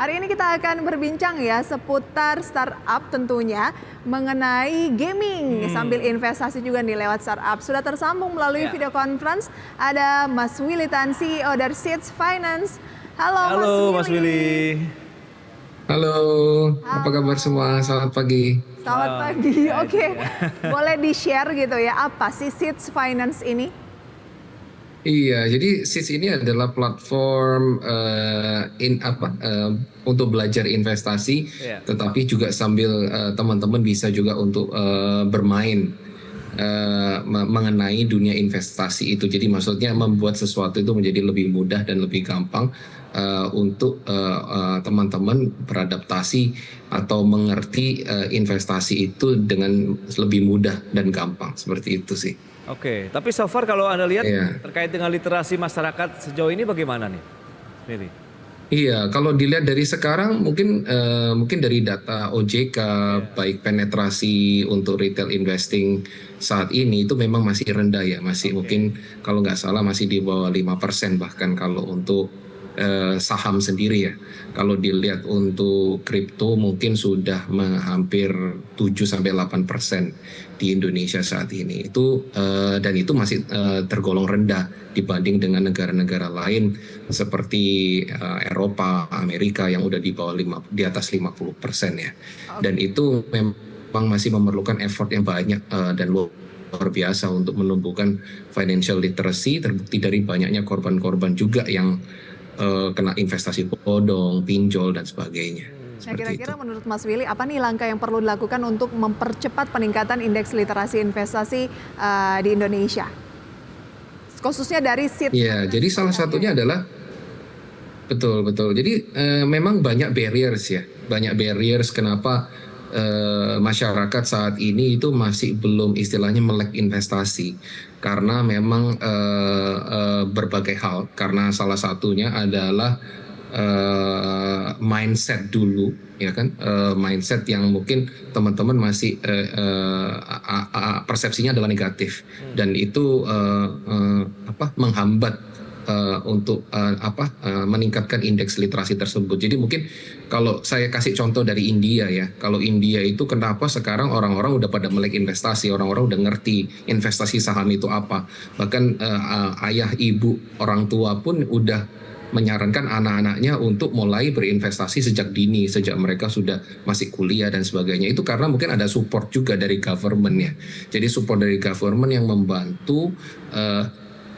Hari ini kita akan berbincang ya seputar startup tentunya mengenai gaming sambil investasi juga nih lewat startup. Sudah tersambung melalui video conference ada Mas Willy Tan, CEO dari Seeds Finance. Halo Mas Willy. Halo, apa kabar semua? Selamat pagi. Selamat pagi. Oke. Boleh di-share gitu ya, apa sih Seeds Finance ini? Iya, jadi SIS ini adalah platform untuk belajar investasi, tetapi juga sambil teman-teman bisa juga untuk bermain mengenai dunia investasi itu. Jadi maksudnya membuat sesuatu itu menjadi lebih mudah dan lebih gampang untuk teman-teman beradaptasi atau mengerti investasi itu dengan lebih mudah dan gampang, seperti itu sih. Oke, tapi so far kalau Anda lihat terkait dengan literasi masyarakat sejauh ini bagaimana nih, Willy? Iya, kalau dilihat dari sekarang mungkin dari data OJK baik penetrasi untuk retail investing saat ini itu memang masih rendah ya, masih mungkin kalau nggak salah masih di bawah 5% bahkan kalau untuk saham sendiri ya. Kalau dilihat untuk kripto mungkin sudah hampir 7-8% di Indonesia saat ini. Dan itu masih tergolong rendah dibanding dengan negara-negara lain seperti Eropa, Amerika yang udah di bawah di atas 50% ya. Dan itu memang masih memerlukan effort yang banyak dan luar biasa untuk menumbuhkan financial literacy, terbukti dari banyaknya korban-korban juga yang kena investasi bodong, pinjol dan sebagainya. Nah, kira-kira menurut Mas Willy apa nih langkah yang perlu dilakukan untuk mempercepat peningkatan indeks literasi investasi di Indonesia? Khususnya dari Seeds. Iya, jadi salah satunya adalah betul. Jadi memang banyak barriers ya, kenapa masyarakat saat ini itu masih belum istilahnya melek investasi karena memang berbagai hal, karena salah satunya adalah mindset dulu ya kan, mindset yang mungkin teman-teman masih persepsinya adalah negatif dan itu menghambat untuk meningkatkan indeks literasi tersebut. Jadi mungkin kalau saya kasih contoh dari India ya, kalau India itu kenapa sekarang orang-orang udah pada melek investasi, orang-orang udah ngerti investasi saham itu apa, bahkan ayah ibu orang tua pun udah menyarankan anak-anaknya untuk mulai berinvestasi sejak dini, sejak mereka sudah masih kuliah dan sebagainya. Itu karena mungkin ada support juga dari government ya. Jadi support dari government yang membantu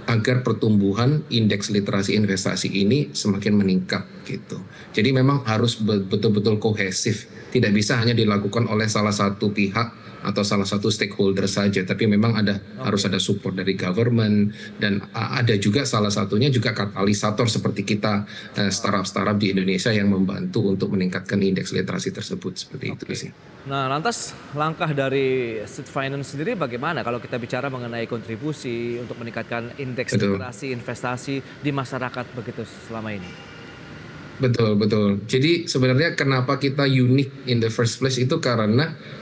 agar pertumbuhan indeks literasi investasi ini semakin meningkat gitu. Jadi memang harus betul-betul kohesif, tidak bisa hanya dilakukan oleh salah satu pihak atau salah satu stakeholder saja, tapi memang harus ada support dari government dan ada juga salah satunya juga katalisator seperti kita startup di Indonesia yang membantu untuk meningkatkan indeks literasi tersebut seperti itu sih. Nah, lantas langkah dari Seeds Finance sendiri bagaimana kalau kita bicara mengenai kontribusi untuk meningkatkan indeks literasi investasi di masyarakat begitu selama ini? Betul. Jadi sebenarnya kenapa kita unik in the first place itu karena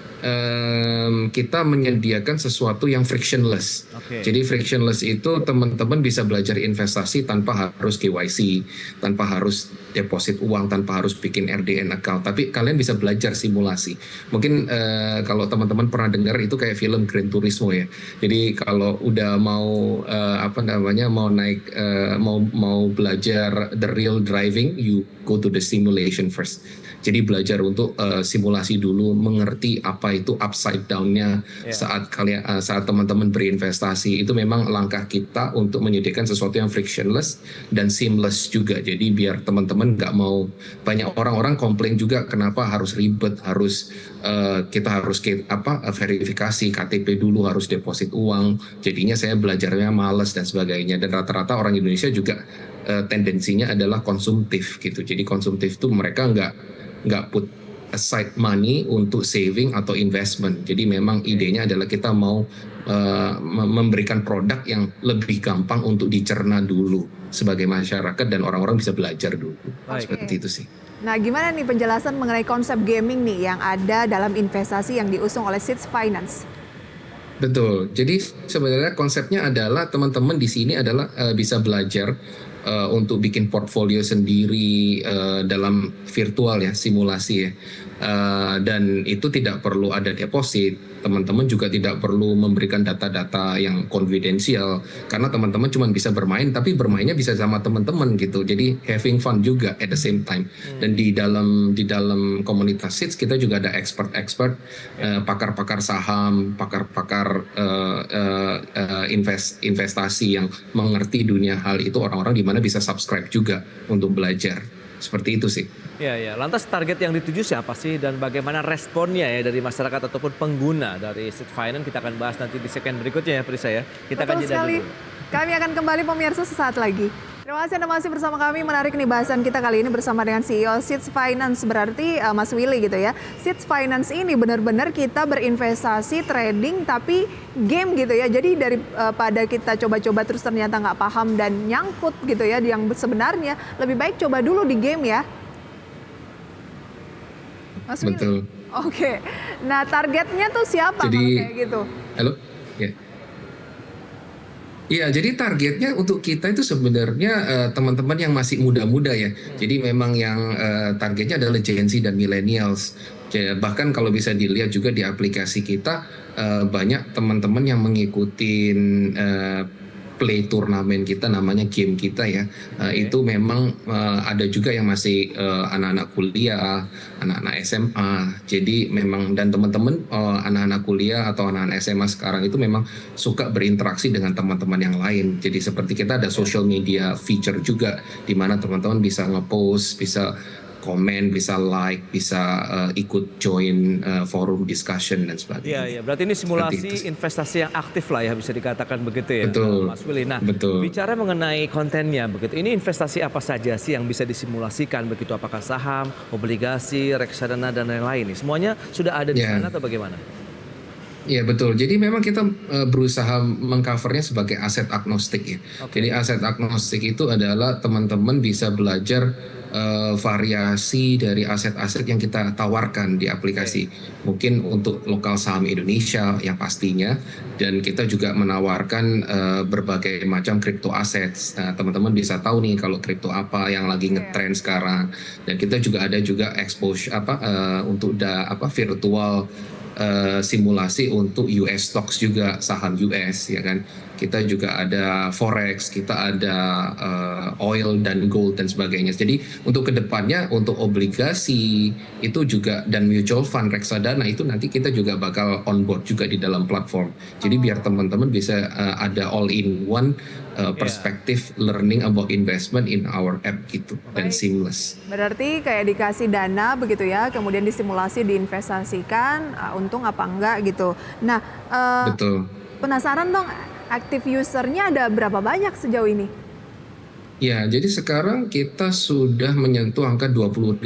kita menyediakan sesuatu yang frictionless. Jadi frictionless itu teman-teman bisa belajar investasi tanpa harus KYC, tanpa harus deposit uang, tanpa harus bikin RDN account. Tapi kalian bisa belajar simulasi. Mungkin kalau teman-teman pernah dengar itu kayak film Gran Turismo ya. Jadi kalau udah mau mau belajar the real driving, you go to the simulation first. Jadi belajar untuk simulasi dulu, mengerti apa itu upside down-nya saat teman-teman berinvestasi. Itu memang langkah kita untuk menyediakan sesuatu yang frictionless dan seamless juga. Jadi biar teman-teman nggak mau, banyak orang-orang komplain juga kenapa harus ribet, kita harus verifikasi KTP dulu, harus deposit uang. Jadinya saya belajarnya malas dan sebagainya. Dan rata-rata orang Indonesia juga tendensinya adalah konsumtif gitu. Jadi konsumtif itu mereka nggak put aside money untuk saving atau investment. Jadi memang idenya adalah kita mau memberikan produk yang lebih gampang untuk dicerna dulu sebagai masyarakat dan orang-orang bisa belajar dulu. Seperti itu sih. Nah, gimana nih penjelasan mengenai konsep gaming nih yang ada dalam investasi yang diusung oleh Seeds Finance? Betul. Jadi sebenarnya konsepnya adalah teman-teman di sini adalah bisa belajar untuk bikin portfolio sendiri dalam virtual ya, simulasi ya. Dan itu tidak perlu ada deposit, teman-teman juga tidak perlu memberikan data-data yang konfidensial karena teman-teman cuma bisa bermain, tapi bermainnya bisa sama teman-teman gitu, jadi having fun juga at the same time. Dan di dalam komunitas SEEDS kita juga ada expert pakar-pakar saham, pakar-pakar investasi yang mengerti dunia hal itu, orang-orang di mana bisa subscribe juga untuk belajar. Seperti itu sih. Ya. Lantas target yang dituju siapa sih dan bagaimana responnya ya dari masyarakat ataupun pengguna dari Seed Finance? Kita akan bahas nanti di segmen berikutnya ya, Prisa ya. Kita akan jeda dulu. Kami akan kembali pemirsa sesaat lagi. Terima kasih Anda masih bersama kami. Menarik nih bahasan kita kali ini bersama dengan CEO Seeds Finance, berarti Mas Willy gitu ya. Seeds Finance ini benar-benar kita berinvestasi trading tapi game gitu ya. Jadi daripada kita coba-coba terus ternyata nggak paham dan nyangkut gitu ya, yang sebenarnya lebih baik coba dulu di game ya. Mas Willy? Betul. Oke. Nah targetnya tuh siapa kalau kayak gitu? Halo? Ya. Iya, jadi targetnya untuk kita itu sebenarnya teman-teman yang masih muda-muda ya. Jadi memang yang targetnya adalah Gen Z dan millennials. Bahkan kalau bisa dilihat juga di aplikasi kita banyak teman-teman yang mengikuti play turnamen kita, namanya game kita ya. Itu memang ada juga yang masih anak-anak kuliah, anak-anak SMA. Jadi memang, dan teman-teman anak-anak kuliah atau anak-anak SMA sekarang itu memang suka berinteraksi dengan teman-teman yang lain. Jadi seperti kita ada social media feature juga, di mana teman-teman bisa nge-post, bisa komen, bisa like, bisa ikut join forum discussion dan sebagainya. Iya. Berarti ini simulasi investasi yang aktif lah ya, bisa dikatakan begitu ya, betul, Mas Willy. Nah, betul. Bicara mengenai kontennya begitu, ini investasi apa saja sih yang bisa disimulasikan begitu? Apakah saham, obligasi, reksadana dan lain-lain? Semuanya sudah ada di sana atau bagaimana? Iya betul. Jadi memang kita berusaha mengcovernya sebagai aset agnostik ya. Jadi aset agnostik itu adalah teman-teman bisa belajar variasi dari aset-aset yang kita tawarkan di aplikasi. Mungkin untuk lokal saham Indonesia yang pastinya, dan kita juga menawarkan berbagai macam crypto assets. Teman-teman bisa tahu nih kalau crypto apa yang lagi ngetrend sekarang. Dan kita juga ada exposure untuk virtual simulasi untuk US stocks juga, saham US ya kan. Kita juga ada forex, kita ada oil dan gold dan sebagainya. Jadi untuk kedepannya untuk obligasi itu juga, dan mutual fund, reksadana itu nanti kita juga bakal onboard juga di dalam platform. Jadi biar teman-teman bisa ada all in one perspektif learning about investment in our app gitu. Dan seamless. Berarti kayak dikasih dana begitu ya, kemudian disimulasi, diinvestasikan, untung apa enggak gitu. Nah, betul. Penasaran dong, active usernya ada berapa banyak sejauh ini? Ya, jadi sekarang kita sudah menyentuh angka 20.000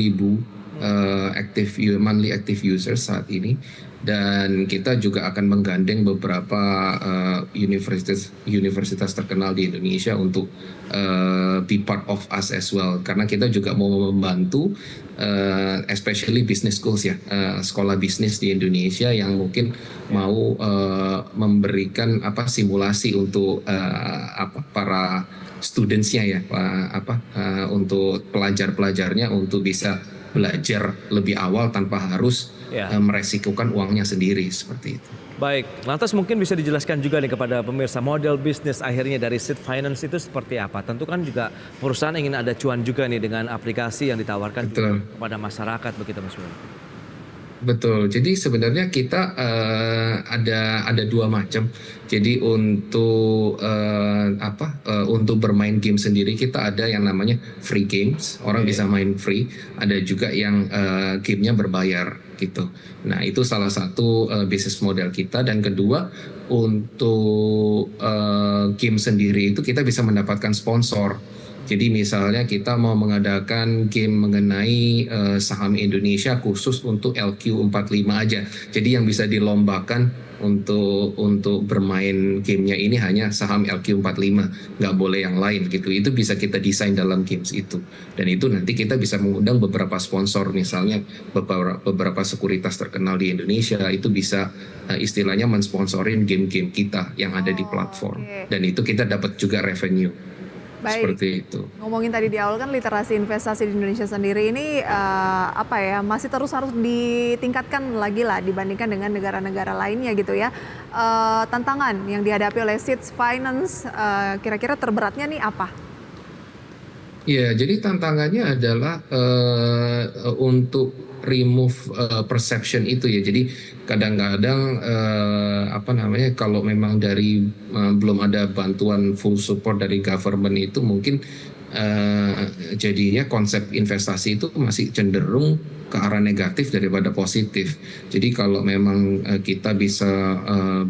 monthly active users saat ini. Dan kita juga akan menggandeng beberapa universitas terkenal di Indonesia untuk be part of us as well. Karena kita juga mau membantu especially business schools ya, sekolah bisnis di Indonesia yang mungkin mau memberikan simulasi untuk para studentsnya ya, untuk pelajar-pelajarnya untuk bisa belajar lebih awal tanpa harus meresikukan uangnya sendiri, seperti itu. Baik, lantas mungkin bisa dijelaskan juga nih kepada pemirsa, model bisnis akhirnya dari Seed Finance itu seperti apa? Tentu kan juga perusahaan ingin ada cuan juga nih dengan aplikasi yang ditawarkan kepada masyarakat, begitu Mas Willy. Betul. Jadi sebenarnya kita ada dua macam. Jadi untuk untuk bermain game sendiri kita ada yang namanya free games, orang bisa main free. Ada juga yang gamenya berbayar gitu. Nah itu salah satu bisnis model kita. Dan kedua, untuk game sendiri itu kita bisa mendapatkan sponsor. Jadi misalnya kita mau mengadakan game mengenai saham Indonesia khusus untuk LQ45 aja. Jadi yang bisa dilombakan untuk bermain gamenya ini hanya saham LQ45, nggak boleh yang lain gitu. Itu bisa kita desain dalam games itu. Dan itu nanti kita bisa mengundang beberapa sponsor, misalnya beberapa sekuritas terkenal di Indonesia itu bisa istilahnya mensponsorin game-game kita yang ada di platform. Dan itu kita dapat juga revenue. Baik. Seperti itu. Ngomongin tadi di awal kan literasi investasi di Indonesia sendiri ini masih terus harus ditingkatkan lagi lah dibandingkan dengan negara-negara lainnya gitu ya. Tantangan yang dihadapi oleh Seeds Finance kira-kira terberatnya nih apa? Ya, jadi tantangannya adalah untuk remove perception itu ya. Jadi kadang-kadang kalau memang dari belum ada bantuan full support dari government itu mungkin jadinya konsep investasi itu masih cenderung ke arah negatif daripada positif. Jadi kalau memang kita bisa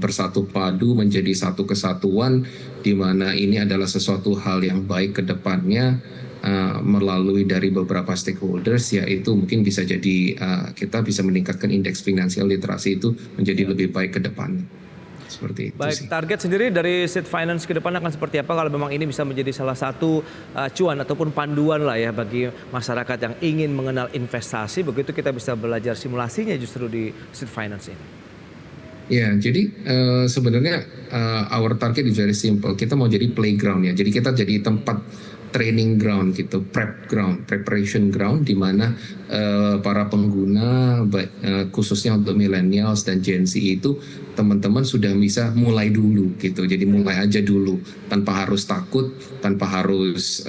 bersatu padu menjadi satu kesatuan di mana ini adalah sesuatu hal yang baik ke depannya melalui dari beberapa stakeholders, yaitu mungkin bisa jadi kita bisa meningkatkan indeks finansial literasi itu menjadi lebih baik ke depannya. Seperti itu Baik, sih. target sendiri dari Seed Finance ke depan akan seperti apa kalau memang ini bisa menjadi salah satu acuan ataupun panduan lah ya bagi masyarakat yang ingin mengenal investasi, begitu kita bisa belajar simulasinya justru di Seed Finance ini. Ya, jadi sebenarnya our target is very simple. Kita mau jadi playground ya. Jadi kita jadi tempat training ground gitu, preparation ground di mana para pengguna khususnya untuk millennials dan Gen Z itu teman-teman sudah bisa mulai dulu gitu. Jadi mulai aja dulu tanpa harus takut, tanpa harus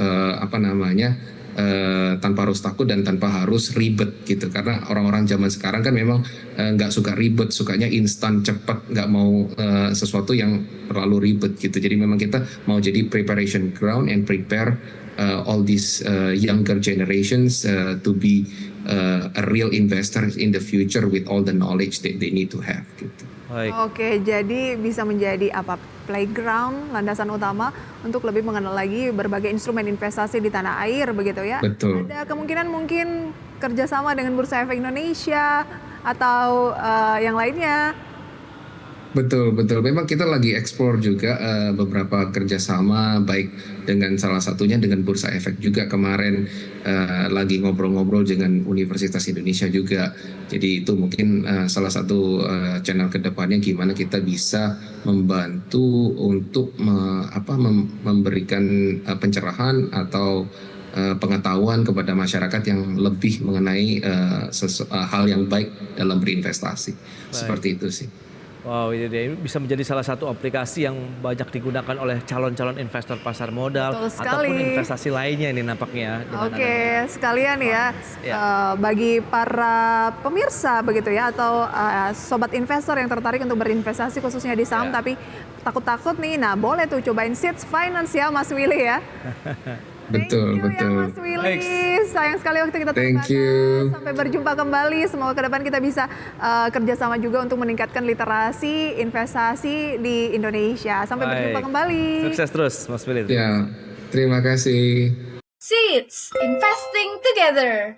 tanpa harus takut dan tanpa harus ribet gitu, karena orang-orang zaman sekarang kan memang nggak suka ribet, sukanya instan cepat, nggak mau sesuatu yang terlalu ribet gitu. Jadi memang kita mau jadi preparation ground and prepare all these younger generations to be a real investor in the future with all the knowledge that they need to have gitu. Baik. Oke, jadi bisa menjadi playground, landasan utama untuk lebih mengenal lagi berbagai instrumen investasi di tanah air begitu ya. Betul. Ada kemungkinan mungkin kerjasama dengan Bursa Efek Indonesia atau yang lainnya. Betul. Memang kita lagi explore juga beberapa kerjasama, baik dengan salah satunya dengan Bursa Efek juga kemarin lagi ngobrol-ngobrol dengan Universitas Indonesia juga. Jadi itu mungkin salah satu channel kedepannya gimana kita bisa membantu untuk memberikan pencerahan atau pengetahuan kepada masyarakat yang lebih mengenai hal yang baik dalam berinvestasi. Seperti itu sih. Wow, ini bisa menjadi salah satu aplikasi yang banyak digunakan oleh calon-calon investor pasar modal ataupun investasi lainnya ini nampaknya. Oke, sekalian ya bagi para pemirsa begitu ya atau sobat investor yang tertarik untuk berinvestasi khususnya di saham tapi takut-takut nih, nah boleh tuh cobain Seeds Finance ya Mas Willy ya. Betul. Ya Mas Willy, sayang sekali waktu kita terbatas. Sampai berjumpa kembali. Semoga ke depan kita bisa kerjasama juga untuk meningkatkan literasi investasi di Indonesia. Sampai berjumpa kembali. Sukses terus Mas Willy. Ya, terima kasih. Seeds, investing together.